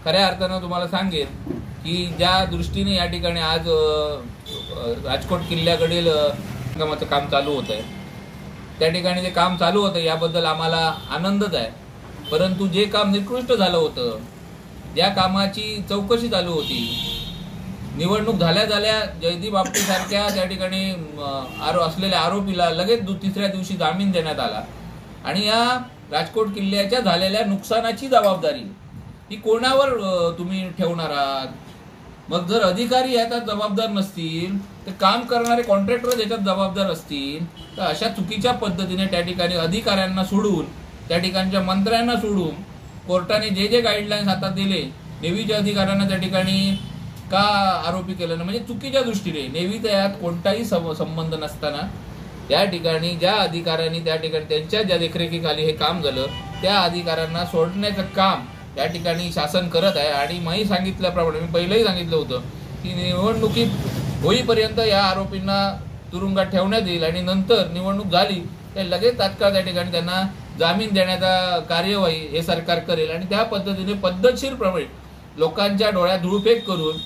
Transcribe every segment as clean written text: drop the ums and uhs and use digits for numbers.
खऱ्या अर्थानं तुम्हाला सांगेन की ज्या दृष्टीने या ठिकाणी आज राजकोट किल्ल्याकडील कामाचं काम चालू होत आहे, त्या ठिकाणी जे काम चालू होतं याबद्दल आम्हाला आनंदच आहे. परंतु जे काम निकृष्ट झालं होतं, ज्या कामाची चौकशी चालू होती, निवडणूक झाल्या जयदीप आपटेसारख्या त्या ठिकाणी असलेल्या आरोपीला लगेच तिसऱ्या दिवशी जामीन देण्यात आला आणि या राजकोट किल्ल्याच्या झालेल्या नुकसानाची जबाबदारी ही कोणावर तुम्ही ठेवणार आहात? मग जर अधिकारी याच्यात जबाबदार नसतील तर काम करणारे कॉन्ट्रॅक्टर याच्यात जबाबदार असतील तर अशा चुकीच्या पद्धतीने त्या ठिकाणी अधिकाऱ्यांना सोडून, त्या ठिकाणच्या मंत्र्यांना सोडून कोर्टाने जे गाईडलाईन्स हातात दिले, नेव्हीच्या अधिकाऱ्यांना त्या ठिकाणी का आरोपी केलं ना, म्हणजे चुकीच्या दृष्टीने नेव्हीचा यात कोणताही संबंध नसताना त्या ठिकाणी ज्या अधिकाऱ्यांनी त्या ठिकाणी त्यांच्या ज्या देखरेखीखाली हे काम झालं त्या अधिकाऱ्यांना सोडण्याचं काम या ठिकाणी शासन करत आहे. आणि मी सांगितल्याप्रमाणे, मी पहिलेही सांगितलं होतं की निवडणुकीत होईपर्यंत या आरोपींना तुरुंगात ठेवण्यात येईल आणि नंतर निवडणूक झाली तर लगेच तात्काळ त्या ठिकाणी त्यांना जामीन देण्याचा कार्यवाही हे सरकार करेल. आणि त्या पद्धतीने पद्धतशीरप्रमाणे लोकांच्या डोळ्यात धूळफेक करून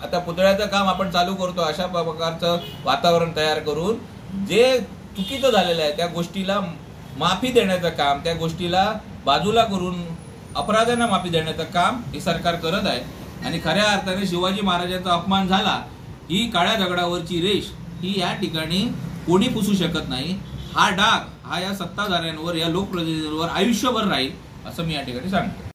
आता पुतळ्याचं काम आपण चालू करतो, अशा प्रकारचं वातावरण तयार करून जे चुकीचं झालेलं आहे त्या गोष्टीला माफी देण्याचं काम, त्या गोष्टीला बाजूला करून अपराधांना माफी देण्याचं काम हे सरकार करत आहे. आणि खऱ्या अर्थाने शिवाजी महाराजांचा अपमान झाला ही काळ्या दगडावरची रेष ही या ठिकाणी कोणी पुसू शकत नाही. हा डाग हा या सत्ताधाऱ्यांवर, या लोकप्रतिनिधींवर आयुष्यभर राहील असं मी या ठिकाणी सांगतो.